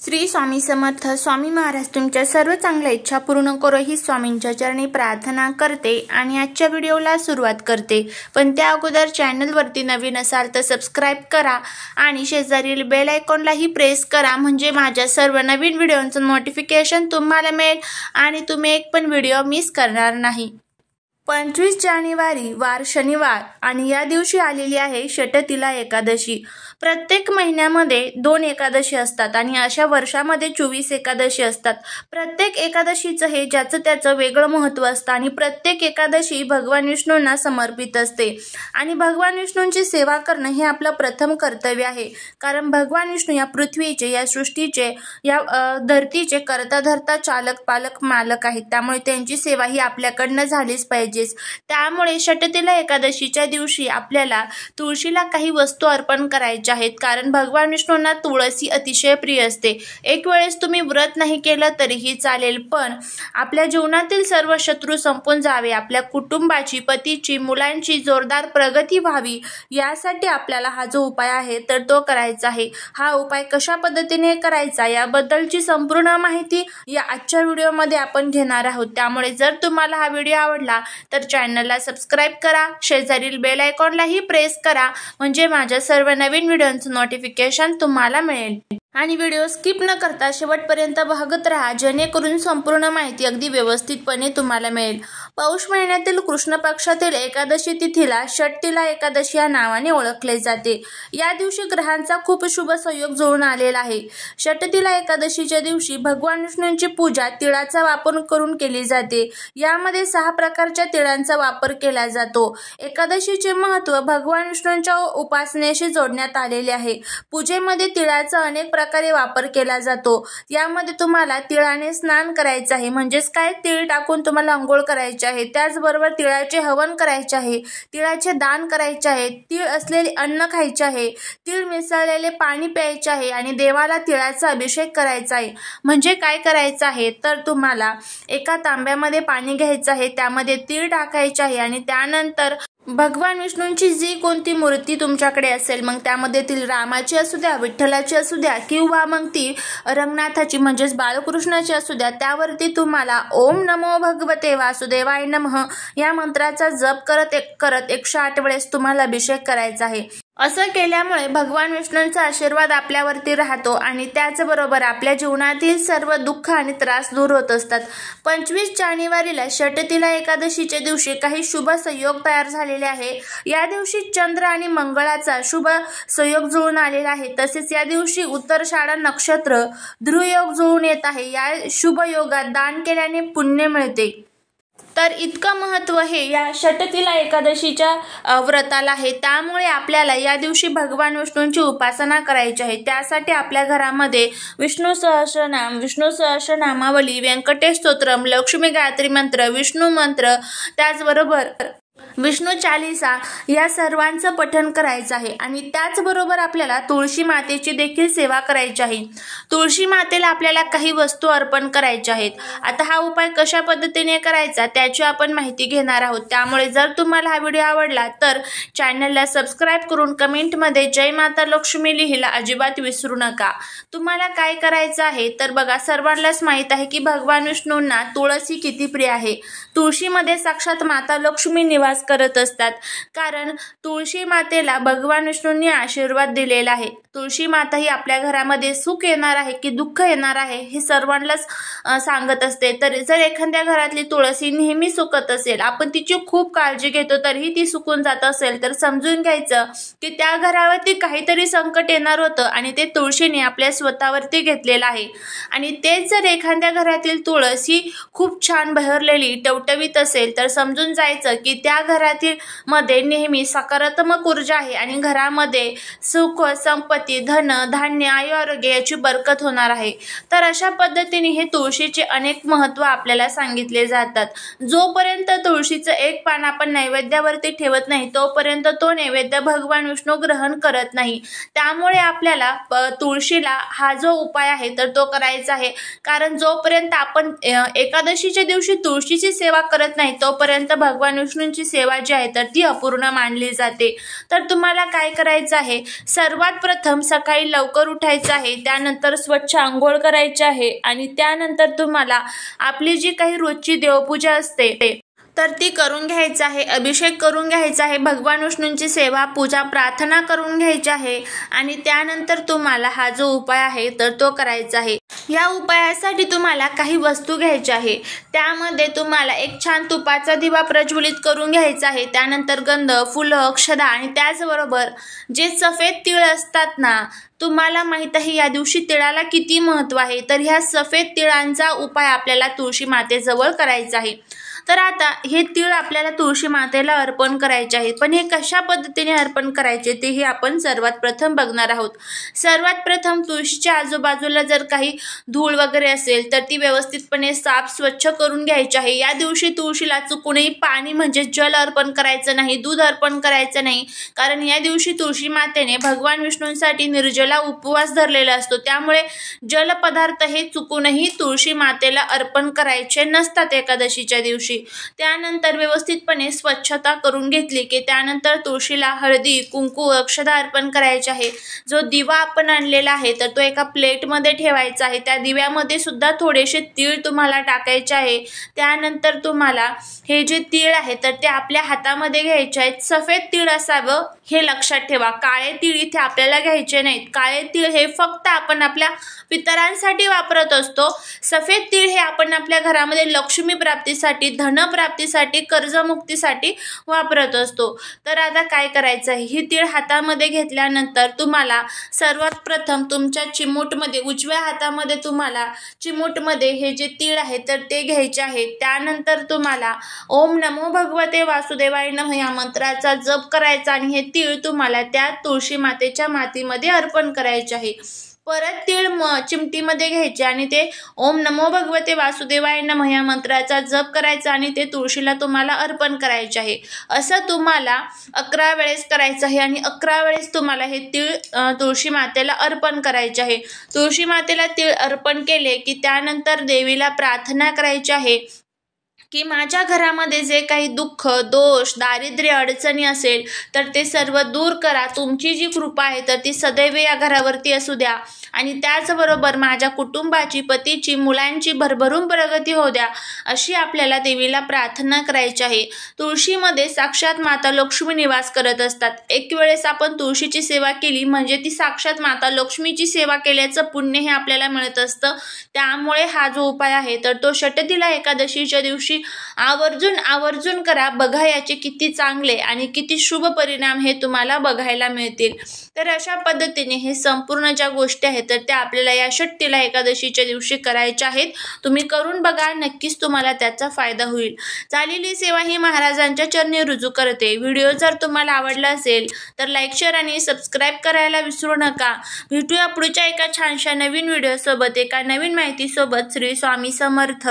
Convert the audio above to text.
श्री स्वामी समर्थ स्वामी महाराज तुमच्या सर्व चांगल्या इच्छा पूर्ण करो ही स्वामींच्या चरणी प्रार्थना करते आणि आजच्या व्हिडिओला सुरुवात करते। पण त्या अगोदर चॅनलवरती नवीन असाल तर सबस्क्राइब करा आणि शेजारील बेल आयकॉनलाही प्रेस करा, म्हणजे माझ्या सर्व नवीन व्हिडिओंचं नोटिफिकेशन तुम्हाला मिळेल आणि तुम्ही एक पण व्हिडिओ मिस करणार नाही। 25 जानेवारी वार शनिवार आणि या दिवशी आलेली आहे षटतिला एकादशी। प्रत्येक महिन्यामध्ये 2 एकादशी असतात आणि अशा वर्षामध्ये 24 एकादशी असतात। प्रत्येक एकादशीचं हे ज्याचं त्याचं वेगळं महत्त्व असतं आणि प्रत्येक एकादशी भगवान विष्णूंना समर्पित असते आणि भगवान विष्णूंची सेवा करणं हे आपलं प्रथम कर्तव्य आहे। कारण भगवान विष्णू या पृथ्वीचे, या सृष्टीचे, या धरतीचे करता धरता चालक पालक मालक आहेत, त्यामुळे त्यांची सेवा ही आपल्याकडनं झालीच पाहिजे। त्यामुळे षटतिला एकादशीच्या दिवशी आपल्याला तुळशीला काही वस्तू अर्पण करायच्या आहेत, कारण भगवान विष्णूंना तुळशी अतिशय प्रिय असते। एक वेळेस तुम्ही व्रत नाही केलं तरीही चालेल, पण आपल्या जीवनातील सर्व शत्रू संपून जावे, आपल्या कुटुंबाची, पतीची, मुलांची जोरदार प्रगती व्हावी, यासाठी आपल्याला हा जो उपाय आहे तर तो करायचा आहे। हा उपाय कशा पद्धतीने करायचा याबद्दलची संपूर्ण माहिती या आजच्या व्हिडिओमध्ये आपण घेणार आहोत। त्यामुळे जर तुम्हाला हा व्हिडिओ आवडला तर चॅनलला सबस्क्राइब करा, शेजारील बेल आयकॉनलाही प्रेस करा, म्हणजे माझ्या सर्व नवीन व्हिडिओंचं नोटिफिकेशन तुम्हाला मिळेल। आणि व्हिडिओ स्किप न करता शेवटपर्यंत बघत राहा, जेणेकरून संपूर्ण माहिती अगदी व्यवस्थितपणे तुम्हाला मिळेल। पौष महिन्यातील कृष्ण पक्षातील एकादशी तिथीला षटतिला एकादशी या नावाने ओळखले जाते। या दिवशी ग्रहांचा खूप शुभ संयोग जुळून आलेला आहे। षटतिला एकादशीच्या दिवशी भगवान विष्णूंची पूजा तिळाचा वापर करून केली जाते। यामध्ये 6 प्रकारच्या तिळांचा वापर केला जातो। एकादशीचे महत्त्व भगवान विष्णूंच्या उपासनेशी जोडण्यात आलेले आहे। पूजेमध्ये तिळाचा अनेक प्रकारे वापर केला जातो। यामध्ये तुम्हाला तिळाने स्नान करायचे आहे, म्हणजेच काय, तीळ टाकून तुम्हाला अंघोळ करायची आहे। त्याचबरोबर तिळाचे हवन करायचे आहे, तिळाचे दान करायचे आहे, तीळ असलेले अन्न खायचे आहे, तीळ मिसळलेले पाणी प्यायचे आहे आणि देवाला तिळाचा अभिषेक करायचा आहे। म्हणजे काय करायचं आहे तर तुम्हाला एका तांब्यामध्ये पाणी घ्यायचं आहे, त्यामध्ये तीळ टाकायचे आहे आणि त्यानंतर भगवान विष्णूंची जी कोणती मूर्ती तुमच्याकडे असेल, मग त्यामध्ये ती रामाची असू द्या, विठ्ठलाची असू द्या किंवा मग ती रंगनाथाची म्हणजेच बाळकृष्णाची असू द्या, त्यावरती तुम्हाला ओम नमो भगवते वासुदेवाय नमः या मंत्राचा जप करत 108 वेळेस तुम्हाला अभिषेक करायचा आहे। असं केल्यामुळे भगवान विष्णूंचा आशीर्वाद आपल्यावरती राहतो आणि त्याचबरोबर आपल्या जीवनातील सर्व दुःख आणि त्रास दूर होत असतात। 25 जानेवारीला षटतिला एकादशीच्या दिवशी काही शुभ संयोग तयार झालेले आहे। या दिवशी चंद्र आणि मंगळाचा शुभ संयोग जुळून आलेला आहे। तसेच या दिवशी उत्तराषाढ नक्षत्र ध्रुवयोग जुळून येत आहे। या शुभ योगात दान केल्याने पुण्य मिळते। तर इतकं महत्त्व हे या षटतिला एकादशीच्या व्रताला आहे। त्यामुळे आपल्याला या दिवशी भगवान विष्णूंची उपासना करायची आहे। त्यासाठी आपल्या घरामध्ये विष्णू सहस्रनाम, विष्णू सहस्रनामावली, व्यंकटेश स्तोत्रम, लक्ष्मी गायत्री मंत्र, विष्णू मंत्र, त्याचबरोबर विष्णू चालीसा या सर्वांचं पठण करायचं आहे। आणि त्याचबरोबर आपल्याला तुळशी मातेची देखील सेवा करायची आहे। तुळशी मातेला आपल्याला काही वस्तू अर्पण करायच्या आहेत। आता हा उपाय कशा पद्धतीने करायचा त्याची आपण माहिती घेणार आहोत। त्यामुळे जर तुम्हाला हा व्हिडिओ आवडला तर चॅनलला सबस्क्राइब करून कमेंटमध्ये जय माता लक्ष्मी लिहायला अजिबात विसरू नका। तुम्हाला काय करायचं आहे तर बघा, सर्वांनाच माहीत आहे की भगवान विष्णूंना तुळशी किती प्रिय आहे। तुळशीमध्ये साक्षात माता लक्ष्मी निवास करत असतात, कारण तुळशी मातेला भगवान विष्णूंनी आशीर्वाद दिलेला आहे। तुळशी माता ही आपल्या घरामध्ये सुख येणार आहे की दुःख येणार आहे हे सर्वांनाच सांगत असते। तर जर एखाद्या घरातली तुळशी नेहमी सुकत असेल, आपण तिची खूप काळजी घेतो तरीही ती सुकून जात असेल, तर समजून घ्यायचं की त्या घरावरती काहीतरी संकट येणार होतं आणि ते तुळशीने आपल्या स्वतःवरती घेतलेलं आहे। आणि तेच जर एखाद्या घरातील तुळशी खूप छान बहरलेली टवटवीत असेल तर समजून जायचं की त्या घरातील मध्ये नेहमी सकारात्मक ऊर्जा आहे आणि घरामध्ये सुख, संपत्ती, धन, धान्य, आरोग्य याची बरकत होणार आहे। तर अशा पद्धतीने हे तुळशीचे अनेक महत्त्व आपल्याला सांगितले जातात। जोपर्यंत तुळशीचं एक पान आपण नैवेद्यावरती ठेवत नाही तोपर्यंत तो नैवेद्य भगवान विष्णू ग्रहण करत नाही। त्यामुळे आपल्याला तुळशीला हा जो उपाय आहे तर तो करायचा आहे, कारण जोपर्यंत आपण एकादशीच्या दिवशी तुळशीची सेवा करत नाही तोपर्यंत भगवान विष्णूंची सेवा जी आहे तर ती अपूर्ण मानली जाते। तर तुम्हाला काय करायचं आहे, सर्वात प्रथम प्रथम सकाळी लवकर उठायचं आहे, त्यानंतर स्वच्छ अंघोळ करायची आहे आणि त्यानंतर तुम्हाला आपली जी काही रोजची देवपूजा असते तर ती करून घ्यायचं आहे, अभिषेक करून घ्यायचा आहे, भगवान विष्णूंची सेवा पूजा प्रार्थना करून घ्यायची आहे आणि त्यानंतर तुम्हाला हा जो उपाय आहे तर तो करायचा आहे। या उपायासाठी तुम्हाला काही वस्तू घ्यायच्या आहे, त्यामध्ये तुम्हाला एक छान तुपाचा दिवा प्रज्वलित करून घ्यायचा आहे, त्यानंतर गंध, फुलं, अक्षदा आणि त्याचबरोबर जे सफेद तीळ असतात ना, तुम्हाला माहित आहे या दिवशी तिळाला किती महत्त्व आहे, तर ह्या सफेद तिळांचा उपाय आपल्याला तुळशी मातेजवळ करायचा आहे। तर आता हे तीळ आपल्याला तुळशी मातेला अर्पण करायचे आहेत, पण हे कशा पद्धतीने अर्पण करायचे तेही आपण सर्वात प्रथम बघणार आहोत। सर्वात प्रथम तुळशीच्या आजूबाजूला जर काही धूळ वगैरे असेल तर ती व्यवस्थितपणे साफ स्वच्छ करून घ्यायची आहे। या दिवशी तुळशीला चुकूनही पाणी म्हणजे जल अर्पण करायचं नाही, दूध अर्पण करायचं नाही, कारण या दिवशी तुळशी मातेने भगवान विष्णूंसाठी निर्जला उपवास धरलेला असतो, त्यामुळे जल पदार्थ हे चुकूनही तुळशी मातेला अर्पण करायचे नसतात एकादशीच्या दिवशी। त्यानंतर व्यवस्थितपणे स्वच्छता करून घेतली की त्यानंतर तुळशीला हळदी, कुंकू, अक्षदा अर्पण करायचे आहे। जो दिवा आपण आणलेला आहे तर तो एका प्लेटमध्ये ठेवायचा आहे, त्या दिव्यामध्ये सुद्धा थोडेसे तीळ तुम्हाला टाकायचे आहे। त्यानंतर तुम्हाला हे जे तीळ आहे तर ते आपल्या हातामध्ये घ्यायचे आहेत, सफेद तीळ असावं हे लक्षात ठेवा, काळे तीळ इथे आपल्याला घ्यायचे नाहीत। काळे तीळ हे फक्त आपण आपल्या पितरांसाठी वापरत असतो, सफेद तीळ हे आपण आपल्या घरामध्ये लक्ष्मी प्राप्तीसाठी, धनप्राप्तीसाठी, कर्जमुक्तीसाठी वापरत असतो। तर आता काय करायचं आहे, ही तीळ हातामध्ये घेतल्यानंतर तुम्हाला सर्वात प्रथम तुमच्या चिमूटमध्ये, उजव्या हातामध्ये तुम्हाला चिमूटमध्ये हे जे तीळ आहे तर ते घ्यायचे आहे। त्यानंतर तुम्हाला ओम नमो भगवते वासुदेवाय नमः या मंत्राचा जप करायचा आणि हे तीळ तुम्हाला त्या तुळशी मातेच्या मातीमध्ये अर्पण करायचे आहे। परत तीळ चिमटीमध्ये घ्यायचे आणि ते ओम नमो भगवते वासुदेवाय नमः या मंत्राचा जप करायचा आणि ते तुळशीला तुम्हाला अर्पण करायचे आहे। असं तुम्हाला 11 वेळेस करायचं आहे आणि 11 वेळेस तुम्हाला हे तीळ तुळशी मातेला अर्पण करायचे आहे। तुळशी मातेला तीळ अर्पण केले की त्यानंतर देवीला प्रार्थना करायची आहे की माझ्या घरामध्ये जे काही दुःख, दोष, दारिद्र्य, अडचणी असेल तर ते सर्व दूर करा, तुमची जी कृपा आहे तर ती सदैव या घरावरती असू द्या आणि त्याचबरोबर माझ्या कुटुंबाची, पतीची, मुलांची भरभरून प्रगती होऊ द्या, अशी आपल्याला देवीला प्रार्थना करायची आहे। तुळशीमध्ये साक्षात माता लक्ष्मी निवास करत असतात, एक वेळेस आपण तुळशीची सेवा केली म्हणजे ती साक्षात माता लक्ष्मीची सेवा केल्याचं पुण्य हे आपल्याला मिळत असतं। त्यामुळे हा जो उपाय आहे तर तो षटतिला एकादशीच्या दिवशी आवर्जून करा, बघा याचे किती चांगले आणि किती शुभ परिणाम हे तुम्हाला बघायला मिळतील। तर अशा पद्धतीने हे संपूर्ण ज्या गोष्टी आहेत तर त्या आपल्याला या षटतिला एकादशीच्या दिवशी करायच्या आहेत। तुम्ही करून बघा, नक्कीच तुम्हाला त्याचा फायदा होईल। चालेली सेवा ही महाराजांच्या चरणी रुजू करते। व्हिडिओ जर तुम्हाला आवडला असेल तर लाईक, शेअर आणि सबस्क्राईब करायला विसरू नका। भेटूया पुढच्या एका छानशा नवीन व्हिडिओ सोबत, एका नवीन माहिती सोबत। श्री स्वामी समर्थ।